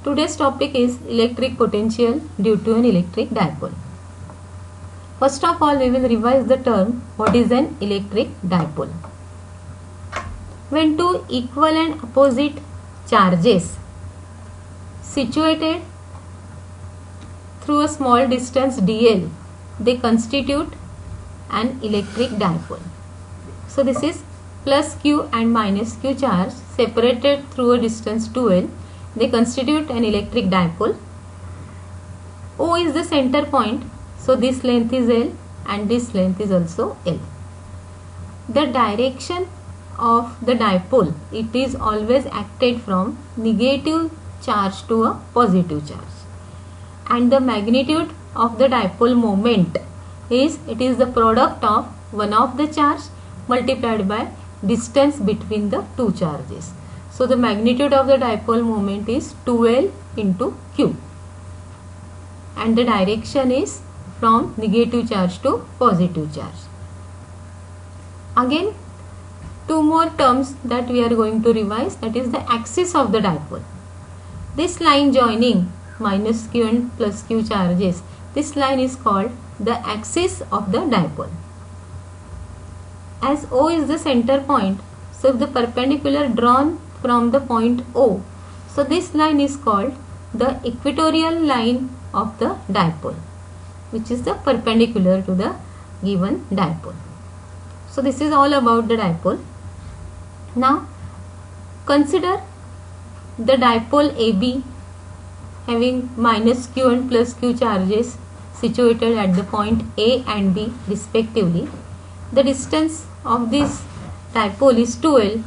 Today's topic is electric potential due to an electric dipole. First of all, we will revise the term what is an electric dipole. When two equal and opposite charges situated through a small distance dl, they constitute an electric dipole. So this is plus q and minus q charge separated through a distance 2l. They constitute an electric dipole. O is the center point, so this length is L and this length is also L. The direction of the dipole, it is always acted from negative charge to a positive charge, and the magnitude of the dipole moment is, it is the product of one of the charge multiplied by distance between the two charges. So the magnitude of the dipole moment is 2L into Q, and the direction is from negative charge to positive charge. Again, two more terms that we are going to revise, that is the axis of the dipole. This line joining minus q and plus q charges, this line is called the axis of the dipole. As O is the center point, so if the perpendicular drawn from the point O, so this line is called the equatorial line of the dipole, which is the perpendicular to the given dipole. So this is all about the dipole. Now consider the dipole AB having minus q and plus q charges situated at the point A and B respectively. The distance of this dipole is 2L.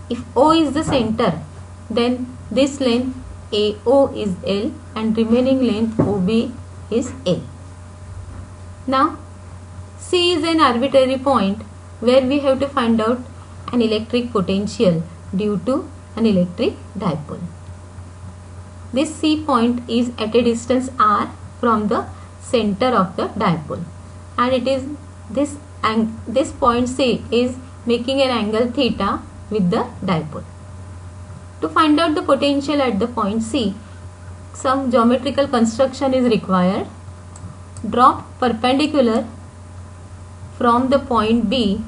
If O is the center, then this length AO is L and remaining length OB is A. Now C is an arbitrary point where we have to find out an electric potential due to an electric dipole. This C point is at a distance r from the center of the dipole, and it is this point C is making an angle theta with the dipole. To find out the potential at the point C, some geometrical construction is required. Drop perpendicular from the point B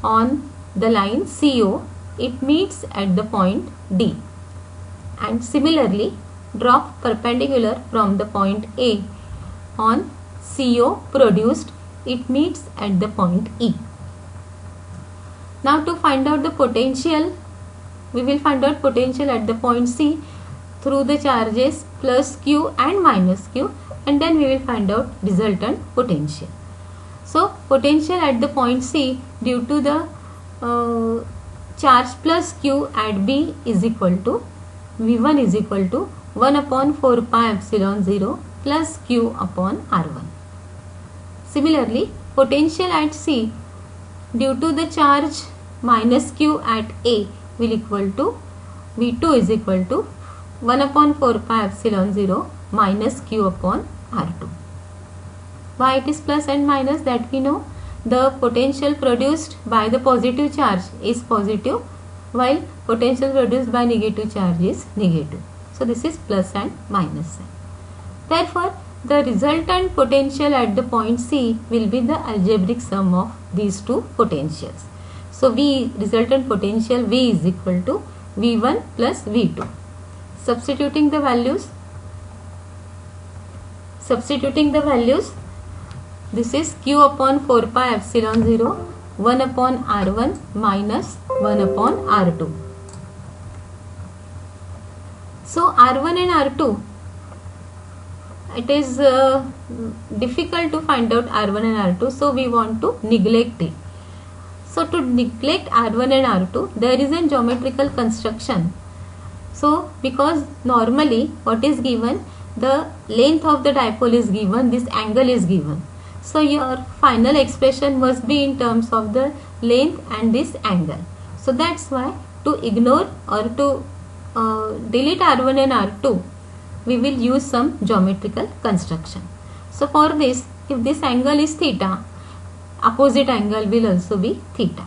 on the line CO, it meets at the point D, and similarly drop perpendicular from the point A on CO produced, it meets at the point E. Now to find out the potential, we will find out potential at the point C through the charges plus Q and minus Q, and then we will find out resultant potential. So potential at the point C due to the charge plus Q at B is equal to V1 is equal to 1 upon 4 pi epsilon 0 plus Q upon R1. Similarly, potential at C due to the charge minus Q at A will equal to V2 is equal to 1 upon 4 pi epsilon 0 minus Q upon R2. Why it is plus and minus, that we know. The potential produced by the positive charge is positive, while potential produced by negative charge is negative. So this is plus and minus sign. Therefore, the resultant potential at the point C will be the algebraic sum of these two potentials. So resultant potential V is equal to V1 plus V2. Substituting the values, this is Q upon 4 pi epsilon 0, 1 upon R1 minus 1 upon R2. So R1 and R2, it is difficult to find out R1 and R2, so we want to neglect it. So to neglect R1 and R2, there is a geometrical construction. So because normally what is given, the length of the dipole is given, this angle is given. So your final expression must be in terms of the length and this angle. So that's why to ignore or to delete R1 and R2, we will use some geometrical construction. So for this, if this angle is theta, opposite angle will also be theta.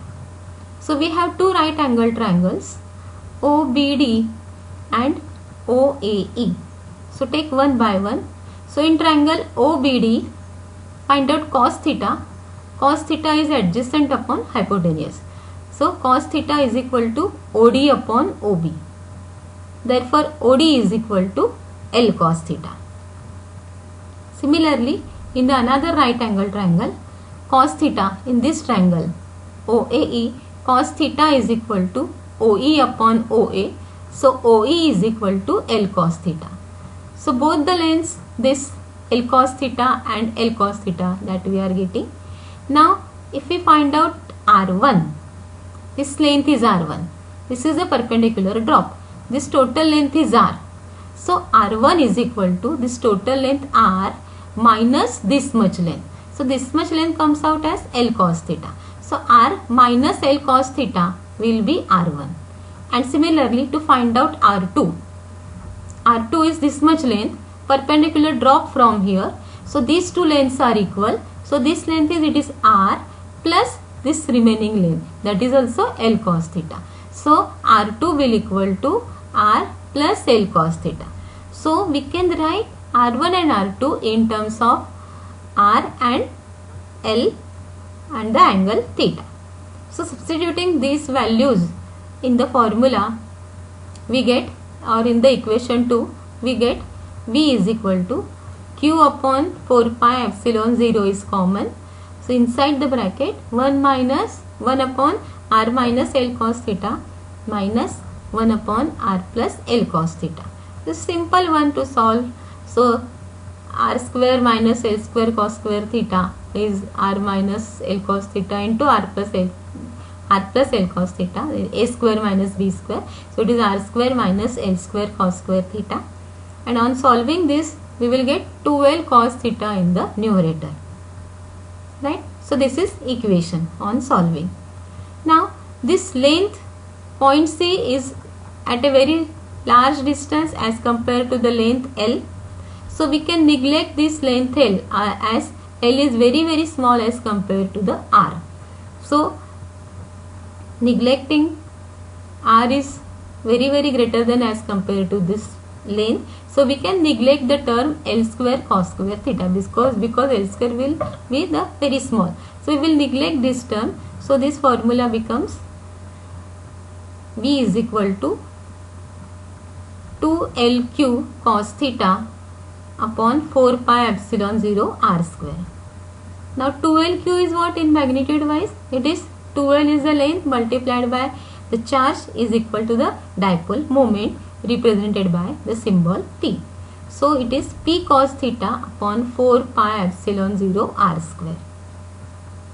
So we have two right angle triangles, OBD and OAE. So take one by one. So in triangle OBD, find out cos theta. Cos theta is adjacent upon hypotenuse. So cos theta is equal to OD upon OB. Therefore OD is equal to L cos theta. Similarly, in the another right angle triangle, cos theta in this triangle OAE, cos theta is equal to OE upon OA. So OE is equal to L cos theta. So both the lengths, this L cos theta and L cos theta, that we are getting. Now if we find out R1, this length is R1. This is a perpendicular drop. This total length is R. So R1 is equal to this total length R minus this much length. So this much length comes out as L cos theta. So R minus L cos theta will be R1. And similarly, to find out R2. R2 is this much length, perpendicular drop from here. So these two lengths are equal. So this length is, it is R plus this remaining length, that is also L cos theta. So R2 will equal to R plus L cos theta. So we can write R1 and R2 in terms of R and L and the angle theta. So substituting these values in the formula, we get, or in the equation 2, we get V is equal to Q upon 4 pi epsilon 0 is common. So inside the bracket 1 minus 1 upon R minus L cos theta minus 1 upon R plus L cos theta. This is simple one to solve. So R square minus L square cos square theta is R minus L cos theta into R plus L cos theta, A square minus B square. So it is R square minus L square cos square theta. And on solving this, we will get 2L cos theta in the numerator. Right? So this is equation on solving. Now this length point C is at a very large distance as compared to the length L. So we can neglect this length L as L is very small as compared to the R. So neglecting R is very greater than as compared to this length. So we can neglect the term L square cos square theta because L square will be the very small. So we will neglect this term. So this formula becomes V is equal to 2LQ cos theta upon 4 pi epsilon 0 R square. Now 2LQ is what in magnitude wise? It is 2L is the length multiplied by the charge is equal to the dipole moment represented by the symbol P. So it is P cos theta upon 4 pi epsilon 0 R square.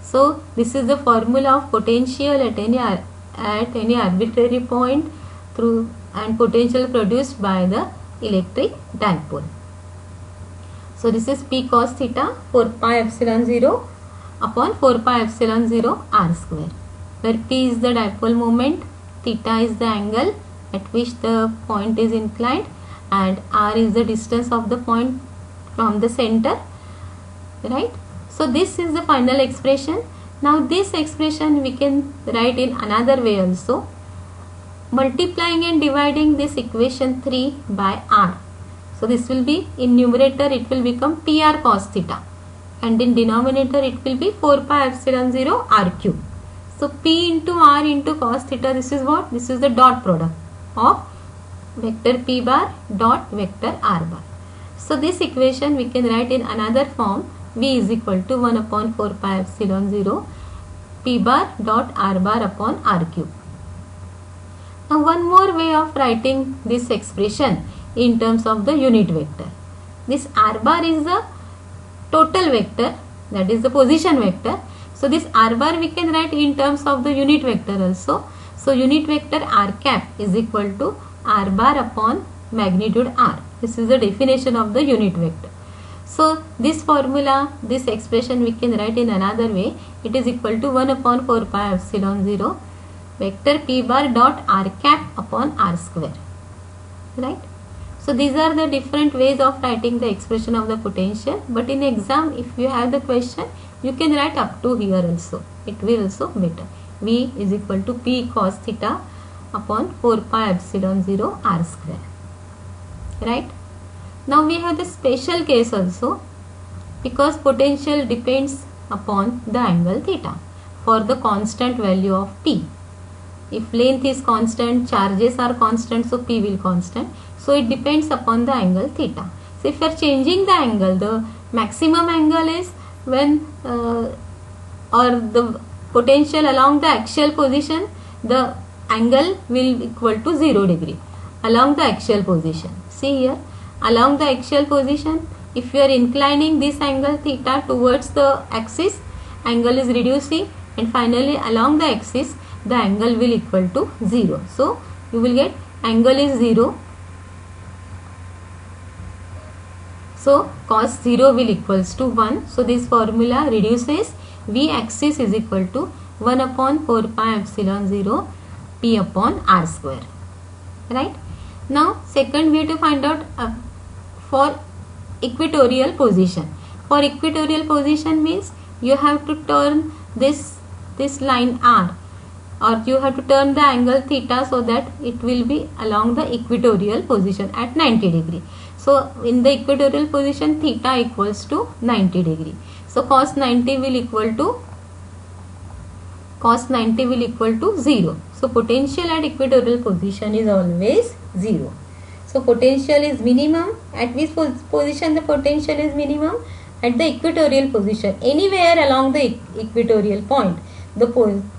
So this is the formula of potential at any arbitrary point through and potential produced by the electric dipole. So this is P cos theta 4 pi epsilon 0 upon 4 pi epsilon 0 R square, where P is the dipole moment, theta is the angle at which the point is inclined, and R is the distance of the point from the center. Right? So this is the final expression. Now this expression we can write in another way also, multiplying and dividing this equation 3 by R. So this will be in numerator, it will become PR cos theta, and in denominator it will be 4 pi epsilon 0 R cube. So P into R into cos theta, this is what? This is the dot product of vector P bar dot vector R bar. So this equation we can write in another form, V is equal to 1 upon 4 pi epsilon 0 P bar dot R bar upon R cube. Now one more way of writing this expression in terms of the unit vector. This R bar is the total vector, that is the position vector. So this R bar we can write in terms of the unit vector also. So unit vector R cap is equal to R bar upon magnitude R. This is the definition of the unit vector. So this formula, this expression we can write in another way. It is equal to 1 upon 4 pi epsilon 0 vector P bar dot R cap upon R square. Right? So these are the different ways of writing the expression of the potential. But in exam, if you have the question, you can write up to here also. It will also better. V is equal to P cos theta upon 4 pi epsilon 0 R square. Right? Now we have the special case also, because potential depends upon the angle theta for the constant value of P. If length is constant, charges are constant, so P will constant. So it depends upon the angle theta. So if you are changing the angle, the maximum angle is when or the potential along the axial position, the angle will equal to 0 degree along the axial position. See here, along the axial position, if you are inclining this angle theta towards the axis, angle is reducing, and finally along the axis the angle will equal to 0. So you will get angle is 0. So cos 0 will equals to 1. So this formula reduces. V axis is equal to 1 upon 4 pi epsilon 0 P upon R square. Right? Now second we have to find out for equatorial position. For equatorial position means you have to turn this line R, or you have to turn the angle theta so that it will be along the equatorial position at 90 degree. So in the equatorial position theta equals to 90 degree. So cos 90 will equal to 0. So potential at equatorial position is always 0. So potential is minimum. At which position the potential is minimum? At the equatorial position. Anywhere along the equatorial point, the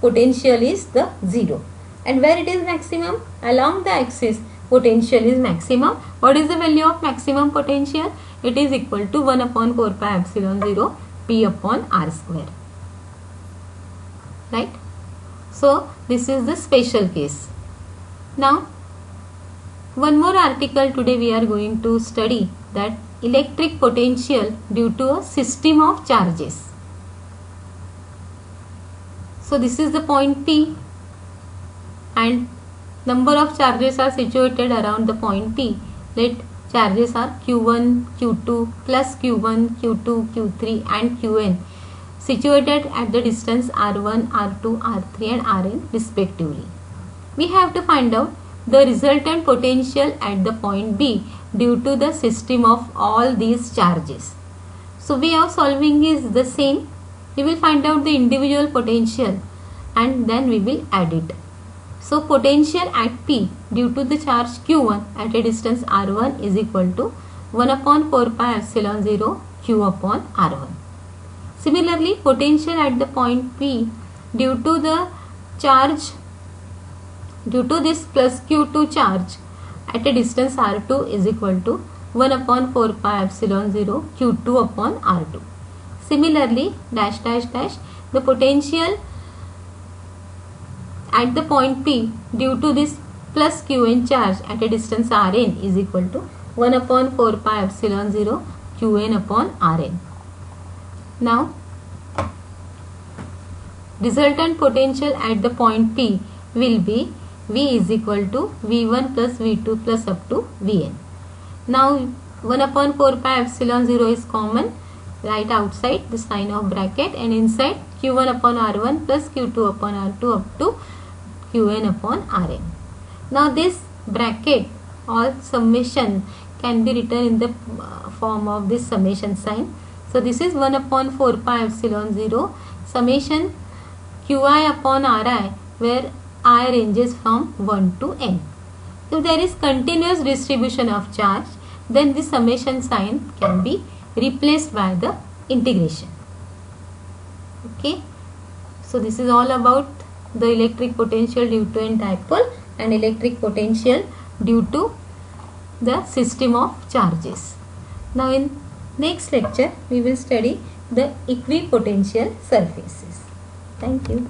potential is the 0. And where it is maximum? Along the axis, potential is maximum. What is the value of maximum potential? It is equal to 1 upon 4 pi epsilon 0 P upon R square. Right? So this is the special case. Now one more article today we are going to study, that electric potential due to a system of charges. So this is the point P, and number of charges are situated around the point P. Let charges are Q1, Q2 plus Q1, Q2, Q3 and Qn situated at the distance R1, R2, R3 and Rn respectively. We have to find out the resultant potential at the point B due to the system of all these charges. So way of solving is the same. We will find out the individual potential and then we will add it. So potential at P due to the charge Q1 at a distance R1 is equal to 1 upon 4 pi epsilon 0 Q upon R1. Similarly, potential at the point P due to the charge, due to this plus Q2 charge at a distance R2 is equal to 1 upon 4 pi epsilon 0 Q2 upon R2. Similarly, dash dash dash, the potential at the point P due to this plus Qn charge at a distance Rn is equal to 1 upon 4 pi epsilon 0 Qn upon Rn. Now, resultant potential at the point P will be V is equal to V1 plus V2 plus up to Vn. Now 1 upon 4 pi epsilon 0 is common, right outside the sign of bracket, and inside Q1 upon R1 plus Q2 upon R2 up to Qn upon Rn. Now this bracket or summation can be written in the form of this summation sign. So this is 1 upon 4 pi epsilon 0 summation Qi upon Ri, where I ranges from 1 to n. If there is continuous distribution of charge, then the summation sign can be replaced by the integration. Okay. So this is all about the electric potential due to an dipole and electric potential due to the system of charges. Now in next lecture we will study the equipotential surfaces. Thank you.